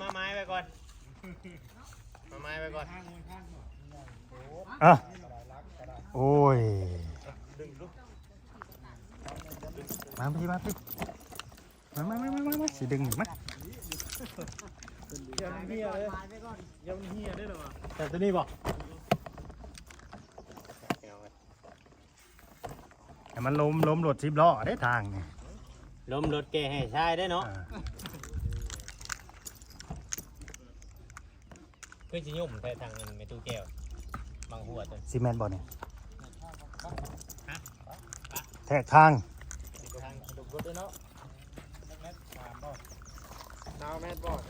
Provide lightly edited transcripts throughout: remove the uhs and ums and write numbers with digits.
มาไม้ไปก่อนมาไม้ไปก่อนอ่ะโอ้ยมาพี่มาสิดึงมายังเฮียเลยยังเฮียได้หรอแต่ตัวนี้บอกแต่มันล้มรถ10 ล้อได้ทางนี่ล้มรถแกให้ชายได้เนาะเพื่อจะยุ่มไปทางเมตูแก้วบางหัวตัวซีเมนต์บ่เนี่ยแทกทางทางดุรถด้วยเนาะดาวแมทบอก10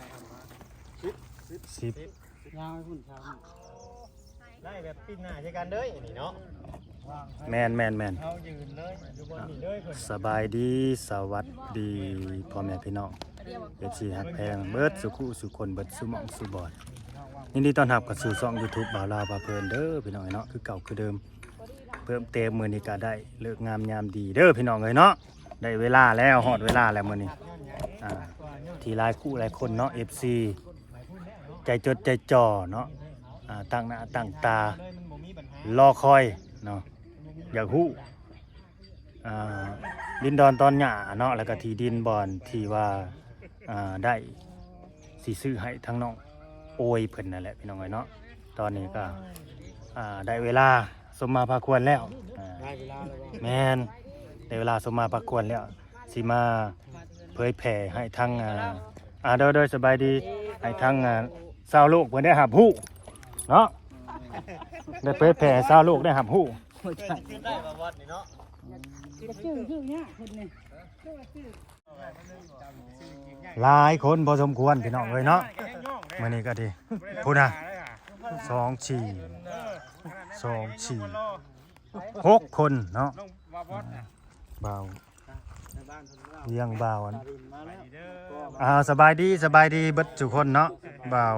ยาวให้หุ่นชาวไล่แบบปิ้นหน้าใช่กันเด้ยนี่เนาะแมนเขายืนเลยอยู่บนนี่เลยสบายดีสวัสดีพ่อแม่พี่น้องFC ฮักแพงเบิดสุขุสุคนเบิดสุหม่องสุบอดยินดีต้อนรับกับสู่ช่อง YouTube บ่าวลาวพาเพลินเด้อพี่น้องเนาะคือเก่าคือเดิมเพิ่มเติมมื้อนี้ก็ได้เลิกงามยามดีเด้อพี่น้องเอ้ยเนาะได้เวลาแล้วฮอดเวลาแล้วมื้อนี้ที่หลายคู่หลายคนเนาะ FC ใจจดใจจ่อเนาะตั้งหน้าตั้งตารอคอยเนาะอยากฮู้ดินดอนตอนหญ้าเนาะแล้วก็ที่ดินบอนที่ว่าได้สิซื้อให้ทั้งน้องโอยเพิ่นนั่นแหละพี่น้องเอ้ยเนาะตอนนี้ก็ได้เวลาสมมาพาควรแล้วได้เวลาแล้วแม่นได้เวลาสมมาพาควรแล้วสิมาเผยแผ่ให้ทั้งโดยสบายดีให้ทั้งชาวโลกเพิ่นได้รับรู้เนาะได้เผยแผ่ชาวโลกได้รับรู้ได้มาวัดนี่เนาะชื่อเนี่ยคนนี้หลายคนพอสมควรพี่น้องเอ้ยเนาะมื้อนี้ก็ดีพูดนะ6 คนเนาะบ่าวเลี้ยงบ่าวสบายดีเบิดทุกคนเนาะบ่าว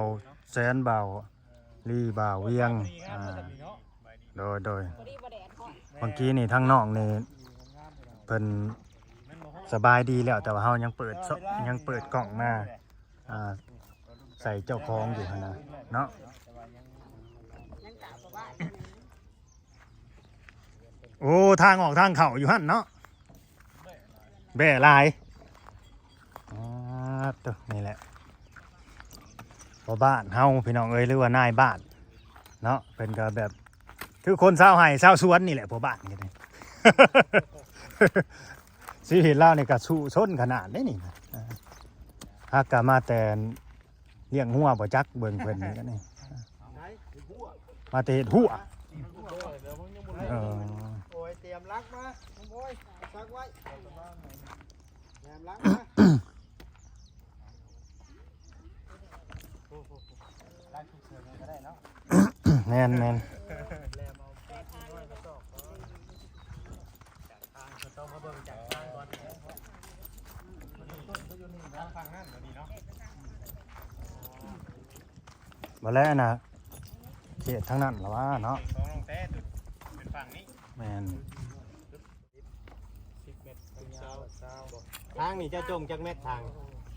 แสนบ่าวลีบ่าวเวียงโดยเมื่อกี้นี่ทั้งน้องนี่เพิ่นสบายดีแล้วแต่ว่าเฮายังเปิดกล่องมาใส่เจ้าของอยู่หั่นน่ะเนาะโอ้ทางออกทางเข้าอยู่หั่นเนาะแบ่หลายตัวนี่แหละพ่อบ้านเฮาพี่น้องเอ้ยหรือว่านายบ้านเนาะเป็นก็แบบคือคนชาวไร่ชาวสวนนี่แหละพ่อบ้านกันนี่ สิเห็นแล้วนี่ก็สู้ซนขนาดนี้นี่หากะมาแต่เลี้ยงหัวบ่จักเบิ่งเพิ่นนี่ก็นี่มาแต่เฮ็ดหัวโอ้ยเตรียมลักมาโอ้ยซักไว้เตรียมลักมาแม่นมาแล้วนะเขตทั้งนั้นหรอวะเนาะแมนทางนี่จะจงจากเม็ดทาง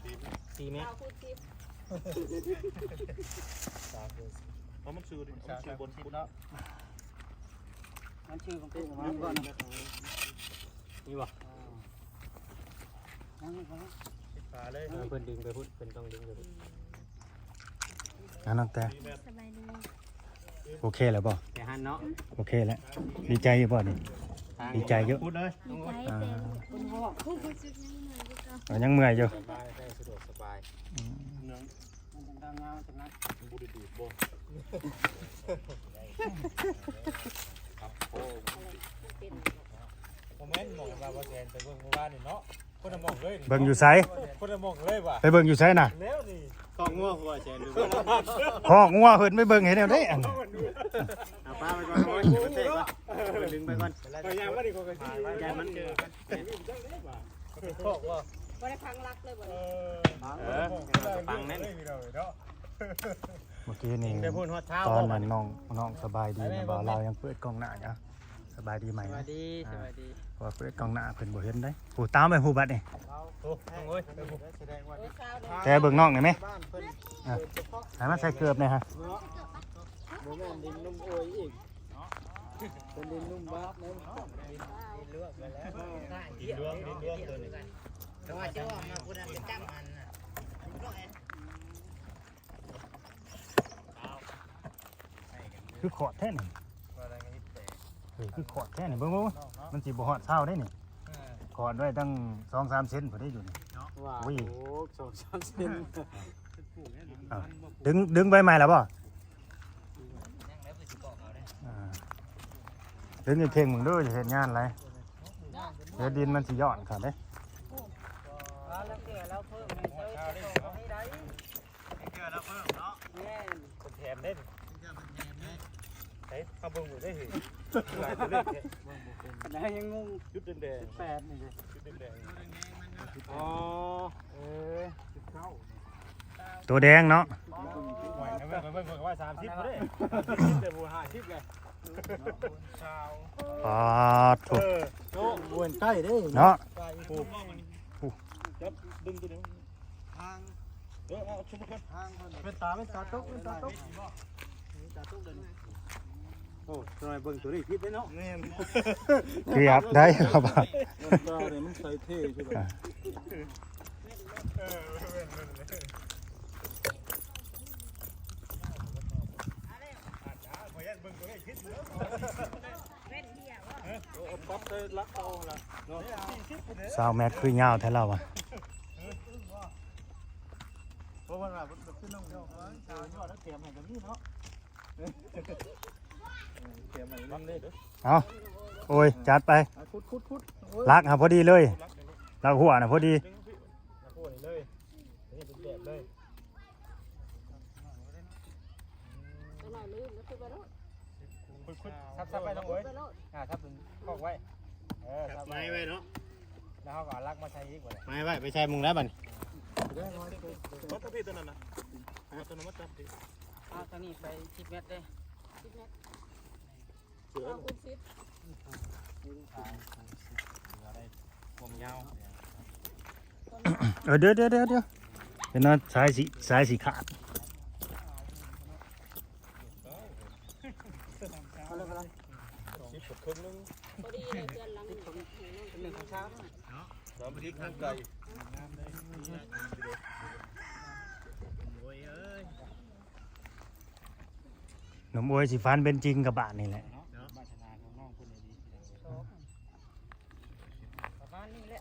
4 เมตรเพราะมันชื่อบนฟุตแล้วมันชื่อของตัวมันก่อนนี่วะขาเลยเพิ่นดึงไปพุ่นเพิ่นต้องดึงไปพุ่นน้องแต่โอเคแล้วป่ะแต่หันเนาะโอเคแล้วดีใจอยู่ป่ะนี่ดีใจเยอะยังเมื่อยอยู่สะดวกสบายเนื้อมันดังงาจังนั้นบูดดูดบ่ครับโอ้คอมเมนต์บอกว่าบ่แซนไปเบิ่งหมู่บ้านนี่เนาะคนมองเลยเบิ่งอยู่ไสคนมองเลยว่ะไปเบิ่งอยู่ไสน่ะแล้วนี่ของงัวหัวแซนดูพ่องัวเพิ่นไปเบิ่งให้แนวใดอันเอาป้าไปก่อนโอ้ยเสกว่ะดึงไปก่อนพยายามว่าดิคนก็สิยายมันเจอกันโคกว่าบ่ได้พังรักเลยบ่ปังแน่นเมื่อกี้นี่ตอนนั้นน้องสบายดีนะบ่เรายังเปิดกล้องหน้าอยู่ส บายดีไหม สวัสดีสวัสดี เพราะว่าเพิ่นกล้องหน้าเพิ่นบ่เห็นได้ผู้ตามไปผู้บัดนี่ โอ้โอ้ยแสดงว่า แต่เบิ่งน้องได้ไหม บ้านเพิ่น ให้มันใส่เกือบหน่อยฮะ เนาะบ่แม่นดินนุ่มโอยอีกเป็นดินนุ่มบ้าเนาะดินลวกไปแล้วดินลวกตัวนี้แต่ว่าเจ้ามาพูดอันจะจ้ำมันน่ะ คือขอดแท้นี่คือขอดแท้นี่เบิ่งๆมันสิบ่ฮอดเช้าได้นี่ขอดไว้ตั้ง 2-3 เซนพอได้อยู่นี่ ว้าวโอ้2-3เซน อ้าวดึงใบใหม่แล้วบ่ดึงอีกเข่งมึงเด้อจะเฮ็ดงานอะไรเฮ็ดดินมันสิย้อนครับเด้ แล้วแกเราเพิ่มให้ได้ เชื่อแล้วเพิ่มเนาะ แม่น เป็นแถมได้เฮ้ยเอาเบิ่งอยู่ได้เหรอหลายตัวเลขแค่ นะยังงง จุดแดง 8นี่เลย จุดแดงอ๋อ19 ตัวแดงเนาะ ไหวนะเบิ่งว่า30บ่ได้30แต่บ่50ไงชาว ปอดถูก โตวนใกล้เด้ เนาะ จับดึงตัวนี้ทางเอาชุบกันทางเป็นตาตกเป็นตาตกตาตกเดินโอ้ทำไมเบิ่งตัวนี้คิดได้เนาะแม่น เกือบได้ครับ ตาเนี่ยมันใส่เท่ใช่ป่ะปั๊บเลยรักเอาละเนาะ สาวแมทคือยาวแท้เราอ่ะ เพราะว่าแบบขึ้นน้องเดียวชาวยอดแล้วเตรียมให้กันนี่เนาะเตรียมให้นั่นเลยเด้อ เอาโอ้ยจัดไป คุด ลักหาพอดีเลยลักหัวน่ะพอดี โอ้ยเลยนี่เป็นแบบเลย ไปหน่อยลืมแล้วคือไปโลด คุดซับไปน้องเว้ย ไปโลด ซับเป็นคอกไว้ซับไม้ไว้เนาะแล้วเขาก็ลักมาใช้อีกบ่ไม้ไว้ไปใช้มุงแล้วบัดมัดพี่ตัวนั้นนะตัวนั้นมัดจับดิ เอาตอนนี้ไป10 เมตรเลย10 เมตรเอาคุณซิด วงยาว เดี๋ยวเป็นนั่นสายสีขาด 10 ครึ่งนึง พอดีเลยเดือนหลังนี่ 1ของเช้าสามพริกข้างไก่โอ้ยเอ้ย หนุ่มอวยสิฟันเป็นจริงกับบ้านนี่แหละ บ้านชนาของน้องคนนี้ดีประมาณนี้แหละ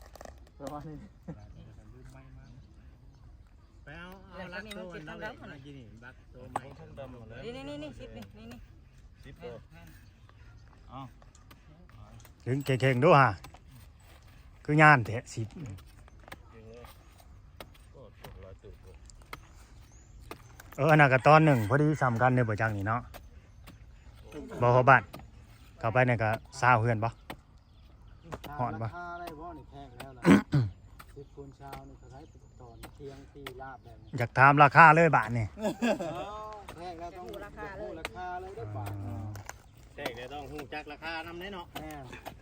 ไปเอาลักโซ่อันนั้นเลยมากินนี่บักโซ่ใหม่ทั้งดำหมดเลย นี่ซิดนี่ 10 ถึงเข่งๆดูฮะคืองานแท้สิอันนั้นก็ตอนหนึ่งพอดีสำคัญในบ่จังนี่เนาะบ่พอบ้านเข้าไปเนี่ยก็ซาวเฮือนบ่ หอนปะ ราคาอะไรบ่นี่แพงแล้วล่ะ10 คูณเช้านี่เขาใช้ตอนเที่ยงตีลาบแบบนี้ อยากถามราคาเลยบ้านนี่ แพงแล้วต้องราคาเลยได้บาทแพงแล้วต้องฮู้จักราคานำแน่เนาะแม่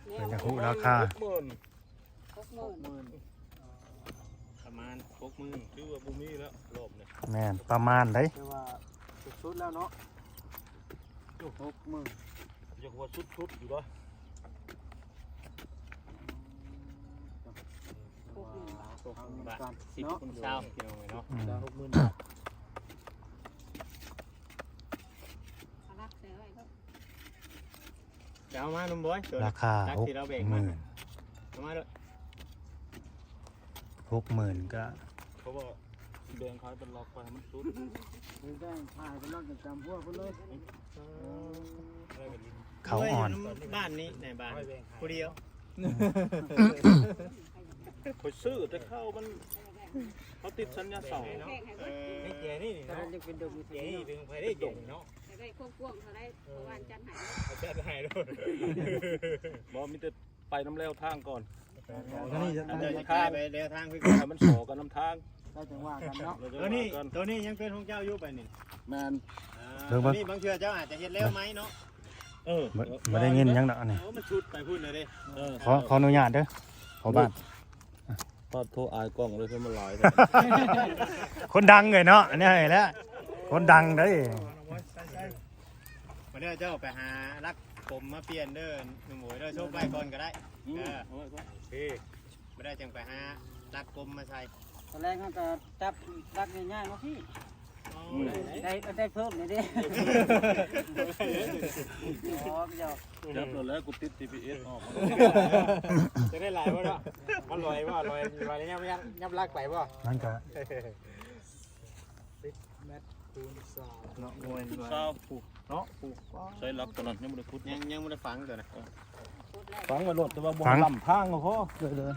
เพิ่นจะฮู้ราคา 60,000 ประมาณ60,000คือว่าบ่มีแล้วรอบนี่ แม่นประมาณได้ แต่ว่าสุดๆแล้วเนาะ60,000จะว่าสุดๆอยู่บ่บาท10 คูณเช้าพี่น้องเนาะ 60,000 บาท รักเสียไว้ก็ จะเอามานุ่มบอย ราคา จากที่เราแบ่ง 60,000 เอามาด้วย 60,000ก็ เขาบอกแบ่งขายเป็นล็อกไปให้มันสุดไม่ได้ขายเป็นล็อกจำพวกไปเลย เขาอ่อน บ้านนี้ในบ้านผู้เดียวเขาซื้อแต่เข้ามันเขาติดสัญญาเสาเนาะนี่เจนี่เนาะจะเป็นดงเจนี่ดึงไปได้ดงเนาะ ได้ควบควงเขาได้เพราะว่าจันหาย จะได้ด้วยบอกมีแต่ไปน้ำเลี้ยวทางก่อนเดินข้าไปเลี้ยวทางพี่ก็มันโผล่กันน้ำทางได้จังหวะกันเนาะตัวนี้ยังเป็นของเจ้าอยู่ไปนี่แมนนี่บางเชื่อเจ้าอาจจะเห็นเลี้ยวไหมเนาะ บ่ได้ยินหยังดอกนี่ มันชุดไปพูดเลยดิ ขออนุญาตเด้อขอบ้าน พอโทรอายกล้องเลยขึ้นมาหลาย คนดังเลยเนาะอันนี้แหละคนดังเด้อ มาเด้อเจ้าไปหารักผมมาเปลี่ยนเด้อหนุ่มหมวยเด้อโชคไปก่อนก็ได้ไม่ได้จังไปหารักกลมมาใส่ ตอนแรกเขาก็จับรักง่ายๆมาพี่ได้เพิ่มเลยดิอ๋อพี่เจ้า จับตัวแล้วกูติด TPS ออก จะได้หลายบ่เนาะมันลอยบ่ลอยยับรักไปบ่ นั่นก็ เนาะมวยเศร้าผูกเนาะผูกใช้ลักตอนนั้นยังไม่ได้พุด ยังไม่ได้ฟังตัวนะ ฟังมาโหลดแต่ว่าบ่ลำทางก็พอเลย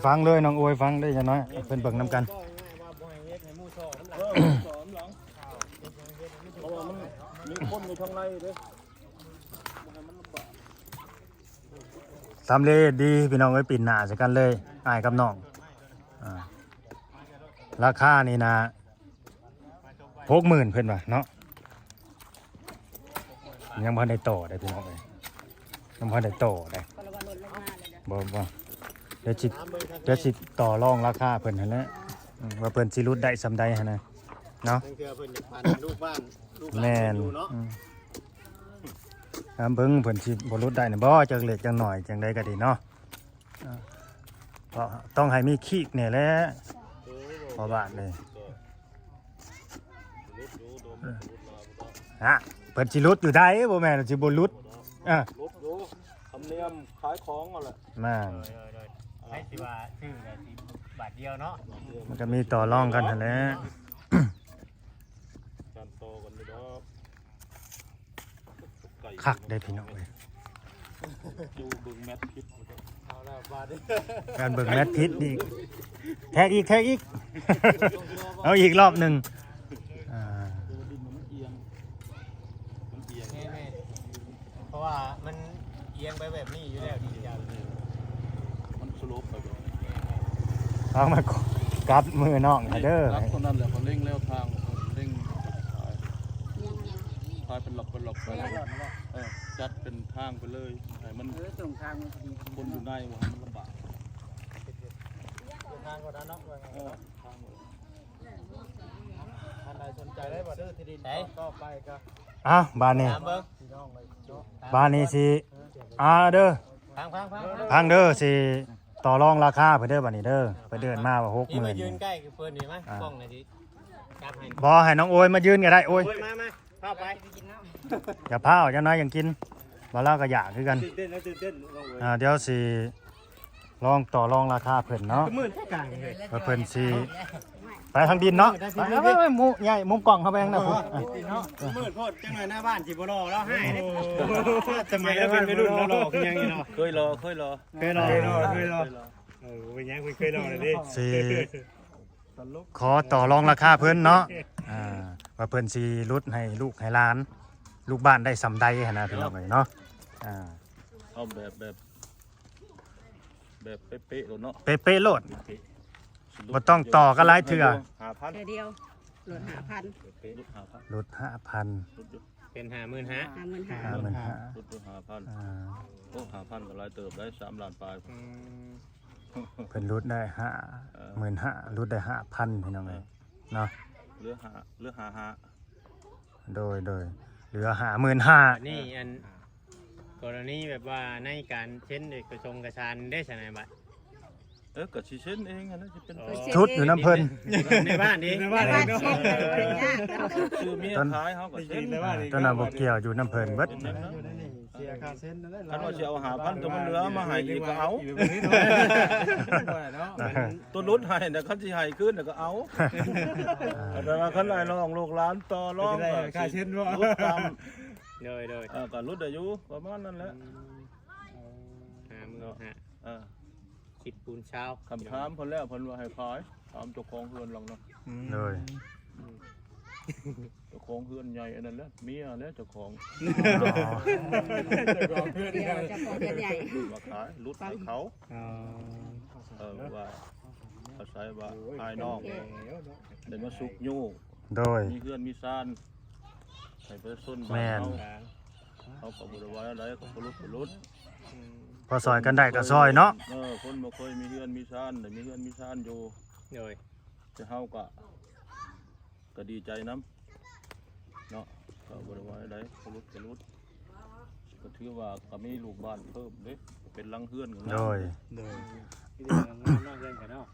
ฟังเลยน้องอวยฟังได้จังน้อยเพิ่นเบิ่งนํกัน เพราะว่ามันมีคนอยู่ข้างในเด้ สำเร็จดีพี่น้องเอ้ยปิ่นหน้าใส่กันเลยอ้ายกับน้องราคานี่นะ60,000เพิ่นว่าเนาะยังบ่ได้ต่อได้พี่น้องเอ้ยยังบ่ได้ต่อได้บ่เดี๋ยวสิต่อรองราคาเพิ่นหั่นแหละว่าเพิ่นสิรุดได้ซำใดหั่นน่ะเนาะ เพื่อเพิ่นจะผ่านลูกบ้านแม่น อยู่เนาะ เบิ่งเพิ่นสิบ่รุดได้น่ะบ่จักเล็กจังหน่อยจังใดก็ดีเนาะเพราะต้องให้มีขี้นี่แหละพอบาทเลยฮะเพิ่นสิรุดอยู่ได้บ่แม่นสิบ่รุดลบดูทำเนียมขายของเอาแหละ แม่น ให้สิว่าชื่อได้สิบาทเดียวเนาะ มันก็มีต่อรองกันหั่นแหละ การโตกันไม่ดอก คักได้พี่น้องเอ้ย ดูบึงแมทคิด เอาแล้วบาทเด้ การเบิ่งแมตช์พิษนี่แท็กอีก เอาอีกรอบหนึงอ่า ดินมันเอียงแม่เพราะว่ามันเอียงไปแบบนี้อยู่แล้วดีจัง มันสโลปไปแบบ เอามากัดมือน้องให้เด้อ รักคนนั้นแหละเขาเร่งแล้วทางเร่งขายเป็นหลอกไปจัดเป็นทางไปเลยให้มัน ส่งทางมันดี คนอยู่ในว่ามันลำบาก ทางก็ด้านนอกด้วย ทาง ท่านใดสนใจได้บ่ซื้อที่ดินก็ไปก็ บ้านนี้ ถามเบิ่ง บ้านนี้สิเด้อ ฟัง พังเด้อสิต่อรองราคาเพิ่นเด้อบัดนี้เด้อไปเดินมาว่า นี่มายืน 60,000 ใกล้กับเพิ่นนี่มั้ยกล้องหน่อยดิจับให้ บ่ให้น้องโอยมายืนก็ได้โอ้ย มาเข้าไป อย่าพาวจังน้อยยังกินบ่ลาก็อยากคือกัน ตื่นเต้นตื่นเต้นลองเลย เดี๋ยวสิลองต่อรองราคาเพิ่นเนาะ มืดกลางเลย ว่าเพิ่นสิไปทางดินเนาะไปหมู่ใหญ่มุมกล้องเข้าไปข้างหน้าพุ่น มืดโพดจังหน่อยหน้าบ้านสิบ่รอแล้วให้เด้สมัยเราเป็นวัยรุ่นเราหลอกคือยังนี่เนาะ เคยรอ เคยรอเป็นยังเคยรอเลยดิ สิขอต่อรองราคาเพิ่นเนาะว่าเพิ่นสิลดให้ลูกให้หลาน ลูกบ้านได้สำใดหั่นน่ะพี่น้องเอ้ยเนาะเอาแบบเป๊ะๆเลยเนาะ เป๊ะๆโลดบ่ต้องต่อกันหลายเทื่อ 5,000 เดียวลด5,000 ลด 5,000 เป็น55,000 55,000 ลดไป5,000โอ้5,000ก็หลายเติบได้3ล้านปลาย เพิ่นลดได้55,000ลดได้ 5,000พี่น้องเอ้ยเนาะ เหลือ5,000 โดยเหลือ 55,000 นี่อันกรณีแบบว่าในการเช่นเอกชนกระชานได้ใช่ไหมบัด ก็สิเช่นเองนะสิเป็น ชุดอยู่น้ำเพิ่น ในบ้านดิในบ้าน บ้านเช่นเลยบ่ได้ยากดอก คือเมียขายเฮาก็เช่น ตอนนั้นบ่เกี่ยวอยู่น้ำเพิ่นเบิด เสียค่าเส้นนั่นแหละ คันว่าสิเอา5,000ตัวมันเหลือมาให้อีกก็เอาตัวลดให้น่ะคันสิให้คืนน่ะก็เอาแต่ว่าคันไล่รองลูกหลานต่อรองก็ค่าเช่นบ่ลดตาม โดยก็ลดได้อยู่ประมาณนั้นแหละ คิดปูนเช้า คำถามเพิ่นแล้วเพิ่นว่าให้ขายถามเจ้าของเฮือนลองเนาะ โดย เจ้าของเฮือนใหญ่อันนั้นแหละเมียแล้วเจ้าของ เดียวจะพอเป็นใหญ่ มาขายลดให้เขาว่าอาศัยว่าภายนอกได้มาสุกยู่ โดย มีเฮือนมีซ่านให้ประชาชน แม่น บ้านเฮา เขาก็บ่ได้ว่าอะไรเขาก็รุด พอซอยกันได้ก็ซอยเนาะ คนบ่เคยมีเฮือนมีชานแต่มีเฮือนมีชานอยู่ เลย แต่เฮาก็ดีใจนำเนาะก็บ่ได้ว่าอะไรเขารุดก็ถือว่าก็มีลูกบ้านเพิ่มเด้เป็นหลังเฮือนของ โดย ที่เรื่องงานนอกเรื่องกันเนาะ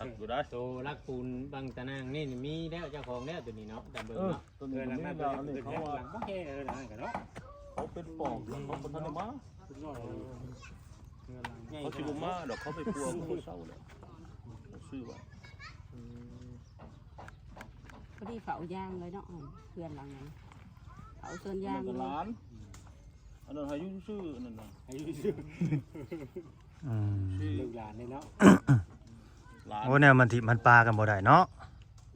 ทักอยู่ได้ โตรักปูนบางตะนางนี่มีแล้วเจ้าของแล้วตัวนี้เนาะแต่เบิ่งเนาะ ตัวนี้ หลัง มี นั้น แล้ว เป็น นี่ เขา เขา ว่า ว่า หลังบ่แค่หลังกันเนาะ เขาเป็นปอบแล้วเขาบ่ทันได้มาเขาสิบ่มาดอกเขาไปปัวเขาบ่เศร้าแล้วซื้อไว้ พอดีเผายางเลยเนาะเพื่อนหลังนั้นเผาส่วนยาง มัน เล ก็ ย ล้านอันนั้นให้อยู่ซื่อๆนั่นน่ะ อายุชื่อ อืม ลูกหลานนี่เนาะ หลาน โอ้เนี่ยมันทิมันปลากันบ่ได้เนาะ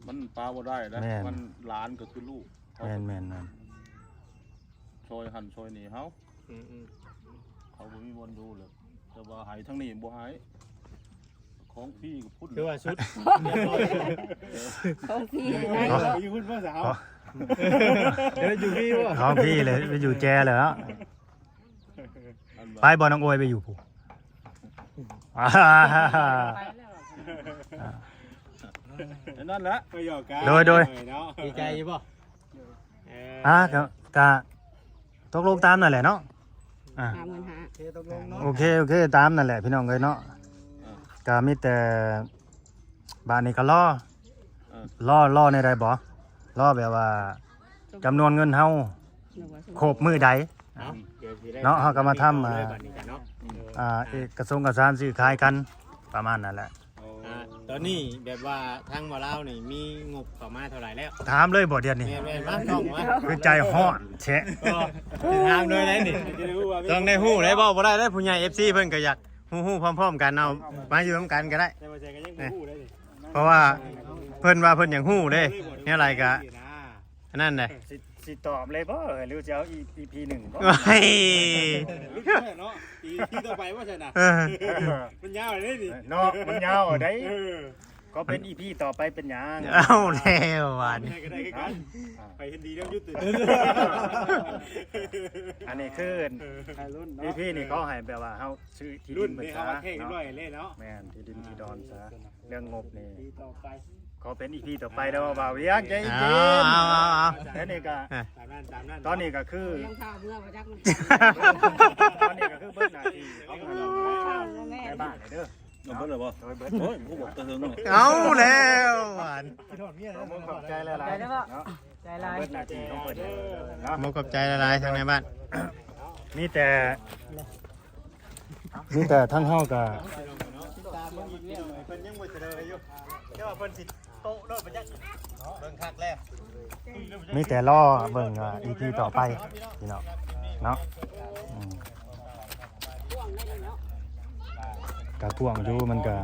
มันปลาบ่ได้นะ แม่น มันหลานก็คือลูก แม่นแม่นนั่น ซอยหันซอยนี่เฮาเขาบ่มีบนอยู่เลยแต่ว่าหายทั้งนี้บ่หายของพี่ก็พุ่น คือว่าชุดเรียบร้อย เขาพี่ได้ อายุคุณพ่อสาว เดี๋ยวอยู่พี่บ่ ท้องพี่เลยไปอยู่แจเลยเนาะ อัน ไป ว่า บ่น้องโอยไปอยู่ผู้อ่า อันนั่นแหละ ก็หยอกกัน โดย เนาะ ดีใจอยู่บ่ ก็ตกลงตามนั่นแหละเนาะอ่า 50,000 โอเคตามนั่นแหละพี่น้องเอ้ยเนาะก็มีแต่บ้านนี้ก็รอในใดบ่รอแบบว่าจำนวนเงินเฮาครบมื้อใด เอ้าเดี๋ยวสิได้ เนาะเขาก็มาทำ เลยบัดนี้จ้ะเนาะ เอกสงค์สารซื้อขายกันประมาณนั่นแหละ ตอนนี้แบบว่าทางบ่ลาวนี่มีงบเข้ามาเท่าไหร่แล้ว ถามเลยบ่เดือนนี้ แม่นๆมาต้องมา คือใจฮ้อนแชะ ก็ถามเลยได้นี่ จะได้รู้ว่า ต้องได้ฮู้ได้บ่ได้ได้ผู้ใหญ่ FC เพิ่นก็อยากฮู้พร้อมๆกันเอามาอยู่ร่วมกันก็ได้ แต่ว่าใจกันยังบ่ฮู้ได้ดิ เพราะว่าเพิ่นว่าเพิ่นอยากฮู้เด้เนี่ยอะไรก็อันนั้นแหละสิตอบเลยบ่หรือจะเอา EP 1บ่ เฮ้ย ลึกเนาะอีที่ต่อไปว่าใช่น่ะมันยาวเลยดิ เนาะมันยาวได้ เออ ก็เป็น EP ต่อไปเป็นหยัง เอาแล้ววัน ได้ก็ได้กันไปเห็นดีแล้วยุติ อันนี้คือ รุ่น EP นี่เขาให้แบบว่าเฮาซื้อที่ดิ รุ่น นเพิ่น นี่ ซะ เขามาแข่งกัน เนาะ ด้วยเล่นเนาะ แม่นที่ดินที่ดอนซะเรื่องงบนี่ ทีต่อไป เขาเป็น EP ต่อไปแล้วบ่าวเวียงใจเย็น เอา แล้วนี่ก็ ตามนั้น ตอนนี้ก็คือ ยังพาเมื่อมาจักมัน ตอนนี้ก็คือเบิ้ลหน้าที่ของเราในบ้านเลยเด้อ เอาเบิดเลยบ่ โดยเบิ้ล โอ้ยผู้บอกตะเฮิงเลย เอาแล้ววัน มุกขอบใจหลายๆเนาะ ใจลาย เบิ้ลหน้าที่ของเปิดเนาะ มกกับใจละลายทางในบ้าน มีแต่ทั้งเฮากับ ตามมึงอีกเนี่ยเพิ่นยังบ่เฉลยอยู่ เจ้าเพิ่นสิโตโลดไปจักเบิ่งคักแล้ว มีแต่รอเบิ่งว่า EP ต่อไปพี่น้องเนาะอืมกะกวางอยู่มันก็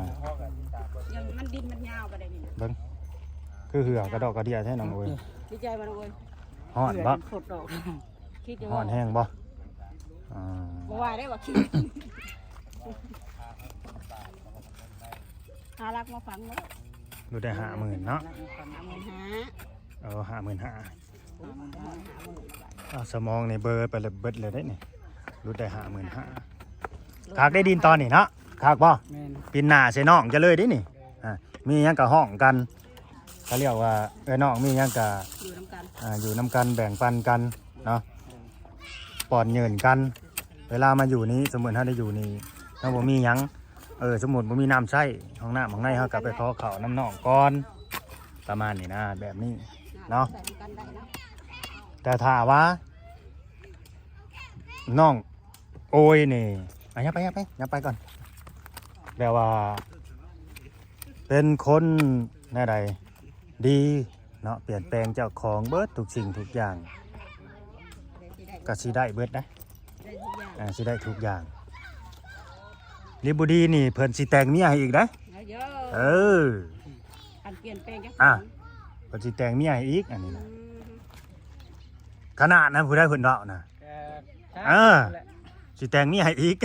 ยังมันดินมันยาวไปได้นี่ เบิ่งคือเหือกระดอกกระเดียแท้น้องโอ้ย ดีใจมันโอ้ย ฮ้อนบ่ ขดดอกคิดจะ ฮ้อนแห้งบ่อ่า บ่ว่าได้ว่าคิดหารักมาฟังเนาะ ดูได้50,000เนาะ 50,000 สมองนี่เบิดไปเลยเบิดเลยได้นี่รุดได้55,000ขากได้ดินตอนนี้เนาะขากบ่ แม่น ปินหน้าใส่น้องจะเลยดินี่มีหยังก็ห้องกันเขาเรียกว่าน้องมีหยังก็ อยู่นำกัน อยู่นำกันแบ่งปันกันเนาะปอนเงินกัน เวลามาอยู่นี้สมมุติถ้าได้อยู่นี่ถ้าบ่มีหยังสมมุติบ่มีน้ำใช้ห้องน้ำห้องในเฮาก็ไปขอข้าวน้ำน้องก่อนประมาณนี้นะแบบนี้ เนาะ ใส่กันได้เนาะ แต่ถ้าว่าน้องโอยนี่อย่าไปก่อนแบบว่า เป็นคนแน่ใดดีเนาะเปลี่ยนแปลงเจ้าของเบิดทุกสิ่งทุกอย่างก็สิได้เบิดนะ ได้ทุกอย่าง สิได้ทุกอย่างลิบูดีนี่เพิ่นสิแต่งเมียให้อีกนะ เยอะ เออ อันเปลี่ยนแปลงจัก เพิ่นสิแต่งเมียให้อีกอันนี้นะขนาดนั้นผู้ใดเพิ่นเว้านะสิแต่งเมียให้อีก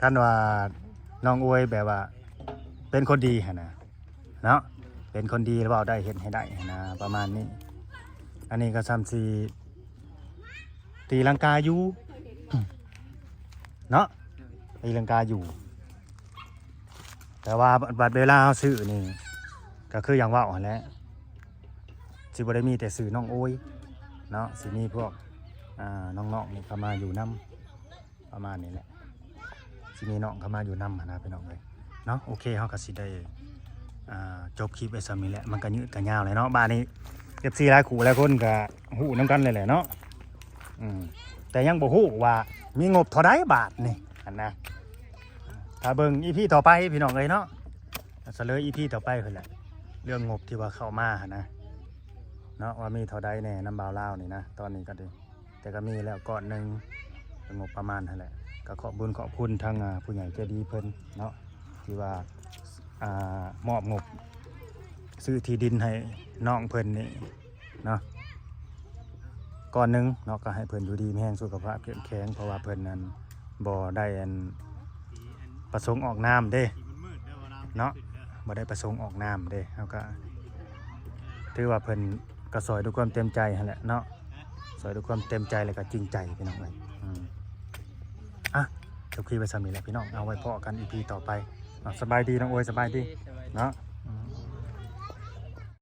คันว่าน้องอวยแบบว่า เป็นคนดีหั่นนะเนาะเป็นคนดีแล้วเว้าได้เฮ็ดให้ได้หั่นนะประมาณนี้ อันนี้ก็ซ้ำสีตีลังกาอยู่ เนาะตีลังกาอยู่ แต่ว่าบัดเวลาเราซื้อนี่ก็คืออย่างว่าอ่อนแล้วสิบ่ได้มีแต่ซื้อน้องโอ้ยเนาะสิมีพวกน้องๆนี่เข้ามาอยู่นำประมาณนี้แหละสิมีน้องเข้ามาอยู่นำนะพี่น้องเลยเนาะโอเคเฮาก็สิได้จบคลิปไว้ซ้ำนี้แหละมันก็ยืดก็ยาวเลยเนาะบ้านนี้ FC หลายคู่หลายคนก็ฮู้นํกันเลยแหละเนาะแต่ยังบ่ฮู้ว่ามีงบเท่าใดบาทนี่อันนะถ้าเบิ่ง EP ต่อไปพี่น้องเอ้ยเนาะเสลย EP ต่อไปเพิ่นแหละเรื่องงบที่ว่าเข้ามาหั่นนะเนาะว่ามีเท่าใดแน่น้ำบ่าวลาวนี่นะตอนนี้ก็ดีแต่ก็มีแล้วก้อนหนึงงบประมาณนั่นแหละก็ขอบบุญขอบคุณทางผู้ใหญ่ใจดีเพิ่นเนาะที่ว่ามอบงบซื้อที่ดินให้น้องเพิ่นนี่เนาะก้อนหนึงเนาะก็ให้เพิ่นอยู่ดีมีแรงสุขภาพเข้มแข็งเพราะว่าเพิ่นนั้นบ่ได้ประสงค์ออกนามเด้เนาะบ่ได้ประสงค์ออกนามเด้เฮาก็ถือว่าเพิ่นก็ซอยด้วยความเต็มใจหั่นแหละเนาะซอยด้วยความเต็มใจแล้วก็จริงใจพี่น้องเอ้ยจบคลิปไว้ซ้ำนี้แหละพี่น้องเอาไว้พอกัน EP ต่อไปสบายดีน้องโอ้ยสบายดีเนาะ